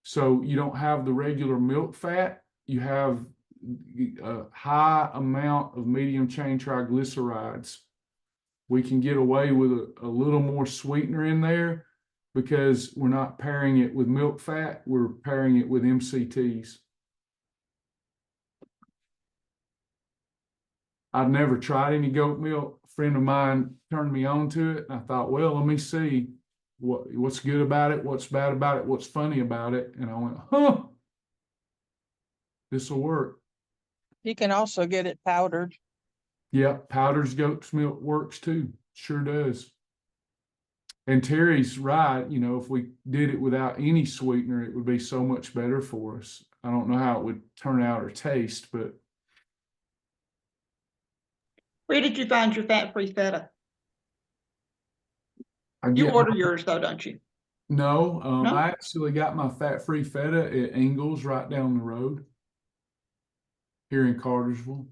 So you don't have the regular milk fat, you have a high amount of medium chain triglycerides. We can get away with a little more sweetener in there because we're not pairing it with milk fat, we're pairing it with MCTs. I've never tried any goat milk. A friend of mine turned me on to it, and I thought, well, let me see what's good about it, what's bad about it, what's funny about it. And I went, huh, this will work. You can also get it powdered. Yeah, powdered goat's milk works too. Sure does. And Terry's right. You know, if we did it without any sweetener, it would be so much better for us. I don't know how it would turn out or taste, but. Where did you find your fat-free feta? You get order yours though, don't you? No, No? I actually got my fat-free feta at Ingles right down the road here in Cartersville.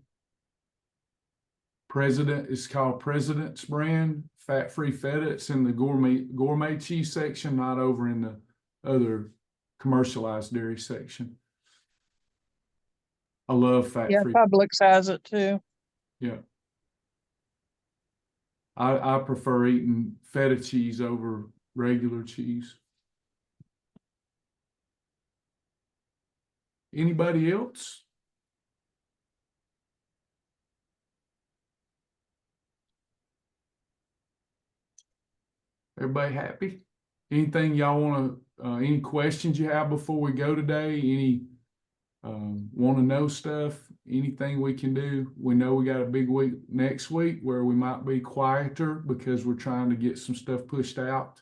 It's called President's Brand fat-free feta. It's in the gourmet cheese section, not over in the other commercialized dairy section. I love Yeah, fat-free. Publix has it too. Yeah. I prefer eating feta cheese over regular cheese. Anybody else? Everybody happy? Anything y'all want to, any questions you have before we go today? Any want to know stuff? Anything we can do? We know we got a big week next week where we might be quieter because we're trying to get some stuff pushed out.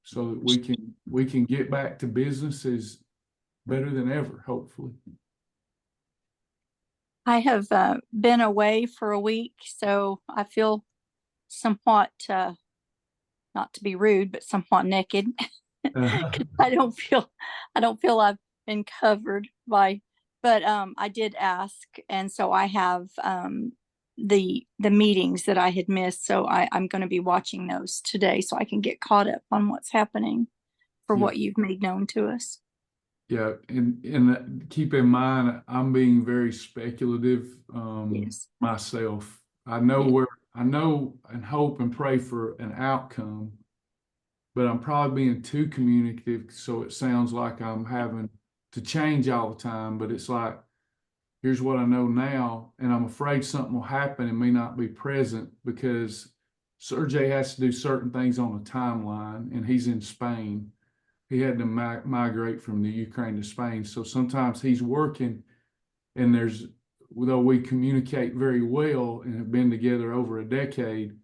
So that we can get back to business is better than ever, hopefully. I have been away for a week, so I feel somewhat, not to be rude, but somewhat naked. I don't feel I've been covered by, but I did ask, and so I have the meetings that I had missed, so I'm going to be watching those today so I can get caught up on what's happening for Yeah. what you've made known to us. Yeah, and keep in mind, I'm being very speculative Yes. myself. I know and hope and pray for an outcome, but I'm probably being too communicative, so it sounds like I'm having to change all the time. But it's like, here's what I know now, and I'm afraid something will happen and may not be present because Sergey has to do certain things on a timeline, and he's in Spain. He had to migrate from the Ukraine to Spain. So sometimes he's working, and though we communicate very well and have been together over a decade,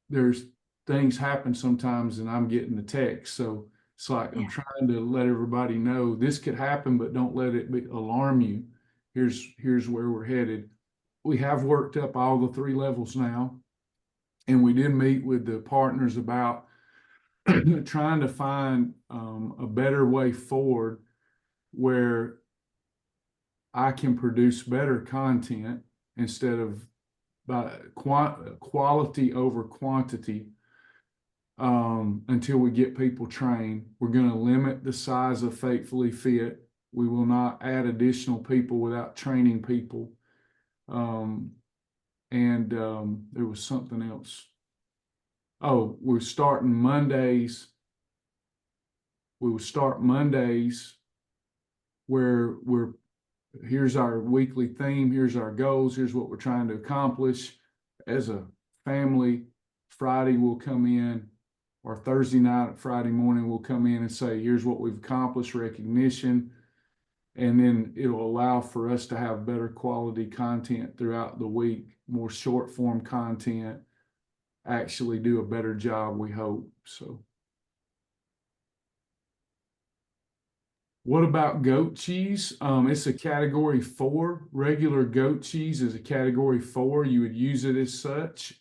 there's things happen sometimes and I'm getting the text. So it's like, I'm trying to let everybody know this could happen, but don't let it alarm you. Here's where we're headed. We have worked up all the 3 levels now, and we did meet with the partners about trying to find a better way forward where I can produce better content instead of quality over quantity until we get people trained. We're going to limit the size of Faithfully Fit. We will not add additional people without training people. There was something else. Oh, we're starting Mondays. We will start Mondays where here's our weekly theme, here's our goals, here's what we're trying to accomplish as a family. Friday we'll come in, or Thursday night, Friday morning we'll come in and say, here's what we've accomplished, recognition. And then it'll allow for us to have better quality content throughout the week, more short form content, actually do a better job, we hope. So what about goat cheese? It's a category 4. Regular goat cheese is a category 4. You would use it as such.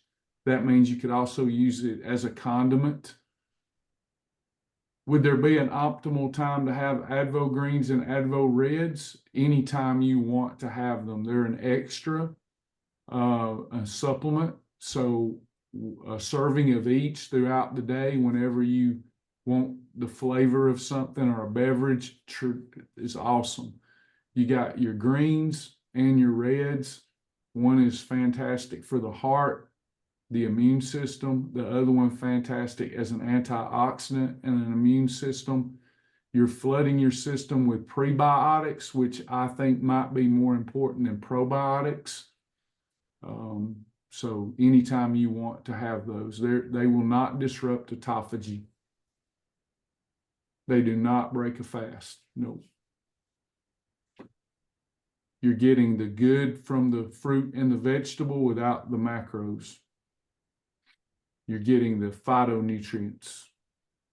That means you could also use it as a condiment. Would there be an optimal time to have Advo greens and Advo reds? Anytime you want to have them. They're an extra. a supplement. So a serving of each throughout the day, whenever you want the flavor of something or a beverage, is awesome. You got your greens and your reds. One is fantastic for the heart, the immune system. The other one fantastic as an antioxidant and an immune system. You're flooding your system with prebiotics, which I think might be more important than probiotics. So anytime you want to have those, they will not disrupt autophagy. They do not break a fast. No. You're getting the good from the fruit and the vegetable without the macros. You're getting the phytonutrients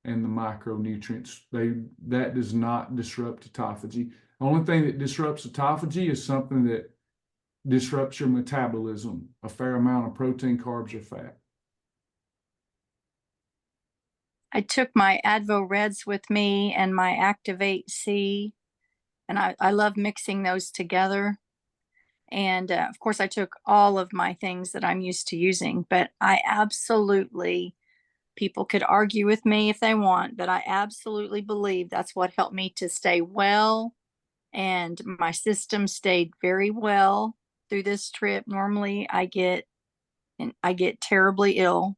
and the micronutrients. That does not disrupt autophagy. The only thing that disrupts autophagy is something that disrupts your metabolism, a fair amount of protein, carbs, or fat. I took my Advo Reds with me and my Activate C, and I love mixing those together. And of course, I took all of my things that I'm used to using, but I absolutely, people could argue with me if they want, but I absolutely believe that's what helped me to stay well. And my system stayed very well through this trip. Normally I get terribly ill.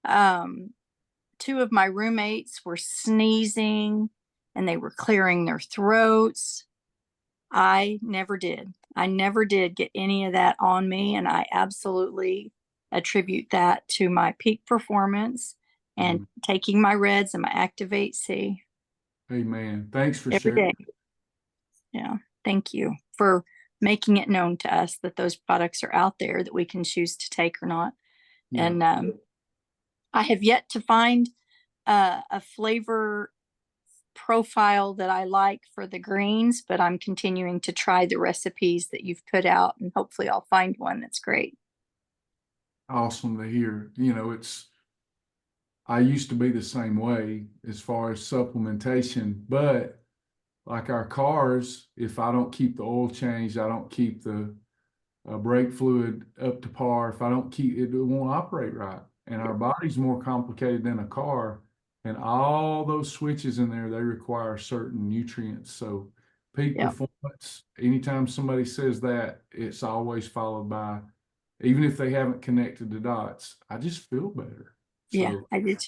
Two of my roommates were sneezing and they were clearing their throats. I never did. I never did get any of that on me. And I absolutely attribute that to my peak performance and taking my Reds and my Activate C. Amen. Thanks for every sharing. day. Yeah. Thank you for making it known to us that those products are out there that we can choose to take or not. Yeah. And I have yet to find a flavor profile that I like for the greens, but I'm continuing to try the recipes that you've put out, and hopefully I'll find one that's great. Awesome to hear. You know, I used to be the same way as far as supplementation, but like our cars, if I don't keep the oil changed, I don't keep the brake fluid up to par, if I don't keep it, it won't operate right. And our body's more complicated than a car. And all those switches in there, they require certain nutrients. So peak performance, anytime somebody says that, it's always followed by, even if they haven't connected the dots, I just feel better. Yeah, I did.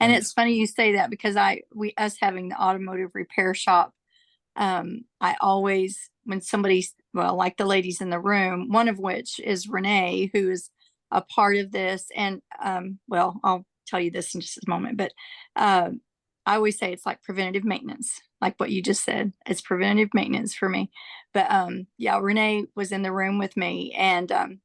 And it's funny you say that, because us having the automotive repair shop, I always, when somebody's, well, like the ladies in the room, one of which is Renee, who is a part of this. And, well, I'll tell you this in just a moment, but, I always say it's like preventative maintenance, like what you just said. It's preventative maintenance for me. But, yeah, Renee was in the room with me, and,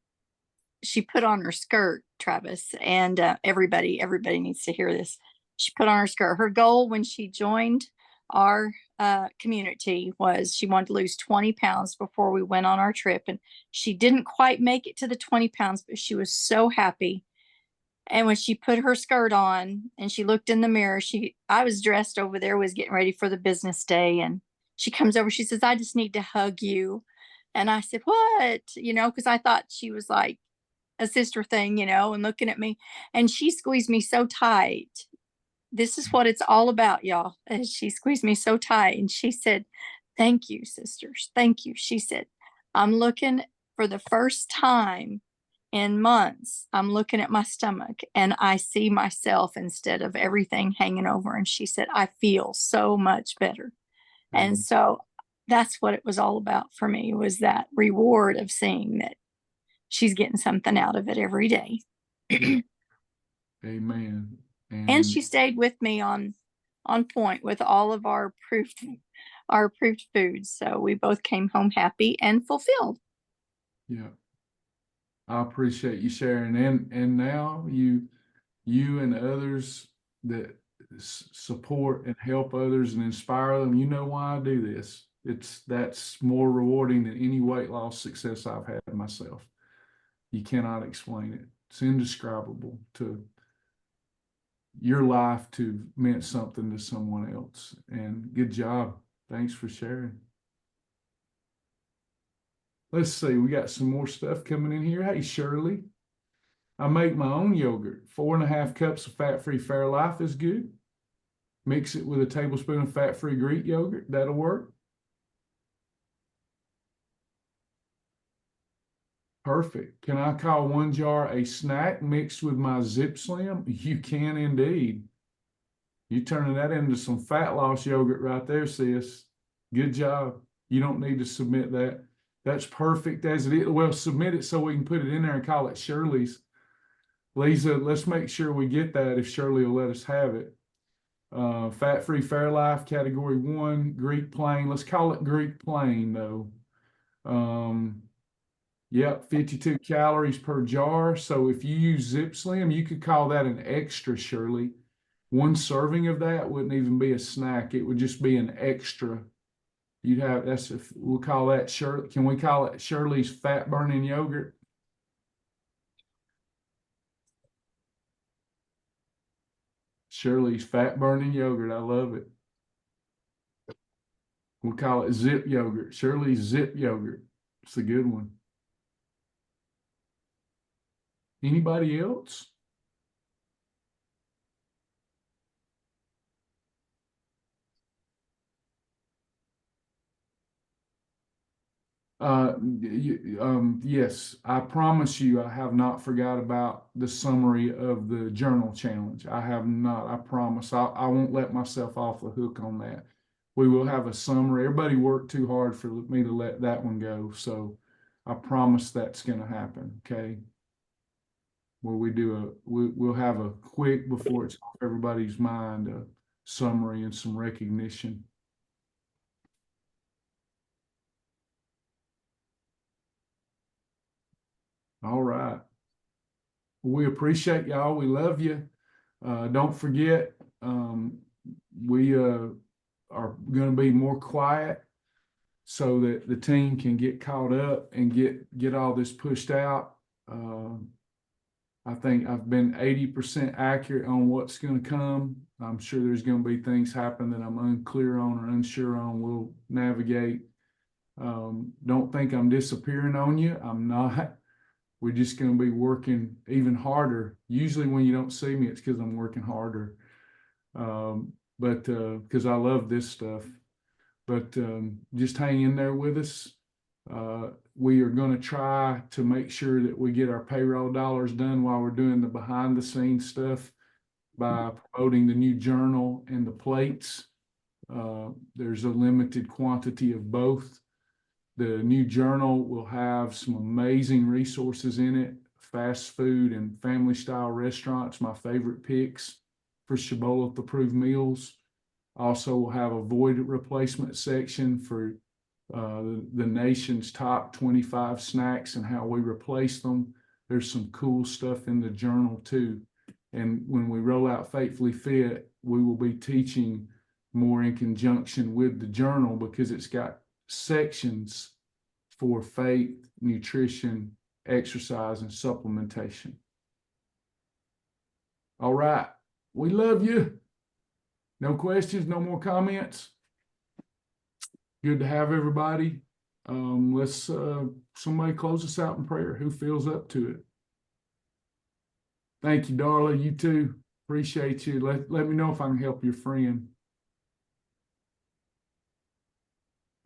she put on her skirt, Travis, and everybody needs to hear this. She put on her skirt. Her goal when she joined our community was she wanted to lose 20 pounds before we went on our trip. And she didn't quite make it to the 20 pounds, but she was so happy. And when she put her skirt on and she looked in the mirror, I was dressed over there, was getting ready for the business day. And she comes over, she says, "I just need to hug you." And I said, "What?" You know, because I thought she was like a sister thing, you know, and looking at me, and she squeezed me so tight. This is what it's all about, y'all. And she squeezed me so tight, and she said, "Thank you, sisters. Thank you." She said, "I'm looking for the first time in months. I'm looking at my stomach and I see myself instead of everything hanging over." And she said, "I feel so much better." And so that's what it was all about for me, was that reward of seeing that she's getting something out of it every day. Amen. And she stayed with me on point with all of our approved foods. So we both came home happy and fulfilled. Yeah. I appreciate you sharing. And now you and others that support and help others and inspire them, you know why I do this. That's more rewarding than any weight loss success I've had myself. You cannot explain it. It's indescribable to your life to meant something to someone else. And good job. Thanks for sharing. Let's see, we got some more stuff coming in here. Hey, Shirley. I make my own yogurt. 4.5 cups of fat-free Fairlife is good. Mix it with a tablespoon of fat-free Greek yogurt. That'll work. Perfect. Can I call 1 jar a snack mixed with my Zip Slim? You can indeed. You turning that into some fat loss yogurt right there, sis. Good job. You don't need to submit that. That's perfect as it is. Well, submit it so we can put it in there and call it Shirley's. Lisa, let's make sure we get that if Shirley will let us have it. Fat-free Fairlife, category 1, Greek plain. Let's call it Greek plain though. Yep, 52 calories per jar. So if you use Zip Slim, you could call that an extra, Shirley. 1 serving of that wouldn't even be a snack. It would just be an extra. You'd have, we'll call that Shirley. Can we call it Shirley's fat burning yogurt? Shirley's fat burning yogurt. I love it. We'll call it Zip yogurt. Shirley's Zip yogurt. It's a good one. Anybody else? Yes, I promise you, I have not forgot about the summary of the journal challenge. I have not, I promise. I won't let myself off the hook on that. We will have a summary. Everybody worked too hard for me to let that one go. So I promise that's going to happen. Okay. Where we'll have a quick, before it's off everybody's mind, a summary and some recognition. All right. We appreciate y'all. We love you. Don't forget, we are going to be more quiet so that the team can get caught up and get all this pushed out. I think I've been 80% accurate on what's going to come. I'm sure there's going to be things happen that I'm unclear on or unsure on. We'll navigate. Don't think I'm disappearing on you. I'm not. We're just going to be working even harder. Usually when you don't see me, it's because I'm working harder. But because I love this stuff. But just hang in there with us. We are going to try to make sure that we get our payroll dollars done while we're doing the behind the scenes stuff by promoting the new journal and the plates. There's a limited quantity of both. The new journal will have some amazing resources in it. Fast food and family style restaurants, my favorite picks for shibboleth approved meals. Also will have a void replacement section for the nation's top 25 snacks and how we replace them. There's some cool stuff in the journal too. And when we roll out Faithfully Fit, we will be teaching more in conjunction with the journal because it's got sections for faith, nutrition, exercise, and supplementation. All right. We love you. No questions, no more comments. Good to have everybody. Let's somebody close us out in prayer. Who feels up to it? Thank you, Darla. You too. Appreciate you. Let me know if I can help your friend.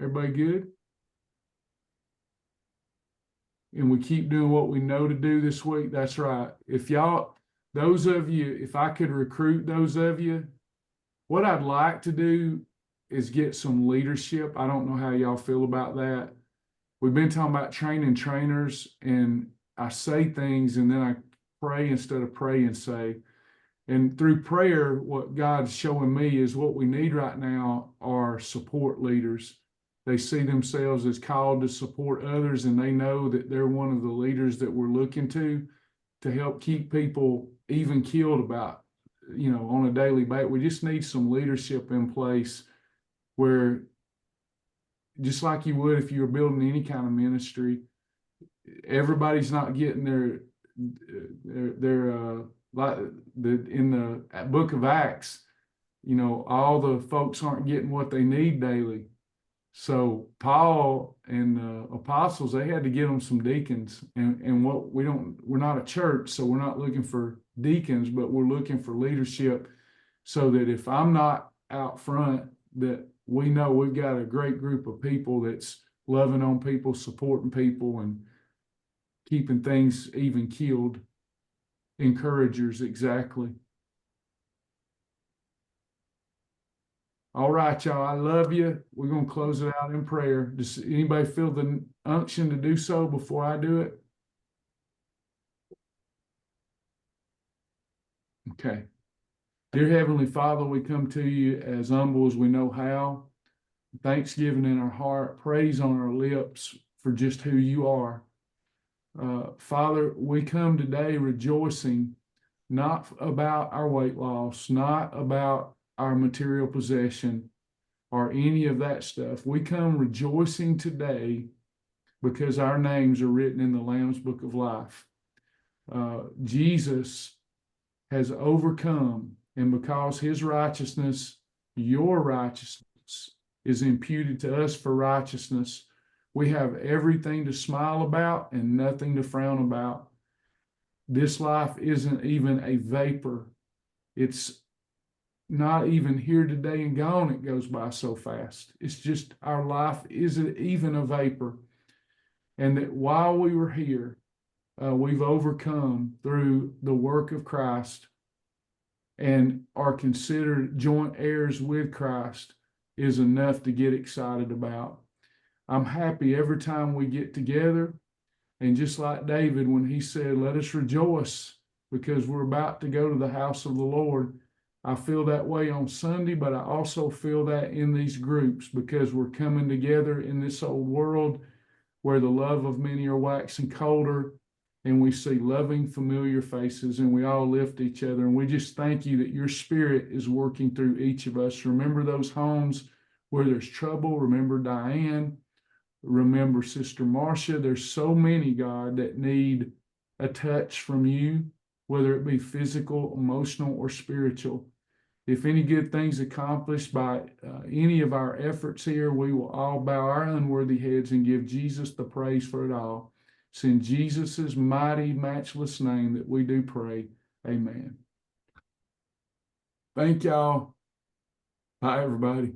Everybody good? And we keep doing what we know to do this week. That's right. If y'all, those of you, if I could recruit those of you, what I'd like to do is get some leadership. I don't know how y'all feel about that. We've been talking about training trainers, and I say things and then I pray instead of pray and say. And through prayer, what God's showing me is what we need right now are support leaders. They see themselves as called to support others, and they know that they're one of the leaders that we're looking to help keep people even keeled about, on a daily basis. We just need some leadership in place where, just like you would if you were building any kind of ministry, everybody's not getting their like in the book of Acts, all the folks aren't getting what they need daily. So Paul and the apostles, they had to give them some deacons. And we're not a church, so we're not looking for deacons, but we're looking for leadership so that if I'm not out front, that we know we've got a great group of people that's loving on people, supporting people, and keeping things even keeled. Encouragers, exactly. All right, y'all. I love you. We're going to close it out in prayer. Does anybody feel the unction to do so before I do it? Okay. Dear Heavenly Father, we come to you as humble as we know how. Thanksgiving in our heart, praise on our lips for just who you are. Father, we come today rejoicing not about our weight loss, not about our material possession or any of that stuff. We come rejoicing today because our names are written in the Lamb's Book of Life. Jesus has overcome, and because his righteousness, your righteousness, is imputed to us for righteousness, we have everything to smile about and nothing to frown about. This life isn't even a vapor. It's not even here today and gone. It goes by so fast. It's just our life isn't even a vapor. And that while we were here, we've overcome through the work of Christ and are considered joint heirs with Christ is enough to get excited about. I'm happy every time we get together. And just like David, when he said, let us rejoice because we're about to go to the house of the Lord. I feel that way on Sunday, but I also feel that in these groups because we're coming together in this old world where the love of many are waxing colder, and we see loving, familiar faces, and we all lift each other. And we just thank you that your spirit is working through each of us. Remember those homes where there's trouble. Remember Diane. Remember Sister Marcia. There's so many, God, that need a touch from you, whether it be physical, emotional, or spiritual. If any good things accomplished by any of our efforts here, we will all bow our unworthy heads and give Jesus the praise for it all. It's in Jesus' mighty, matchless name that we do pray. Amen. Thank y'all. Bye, everybody.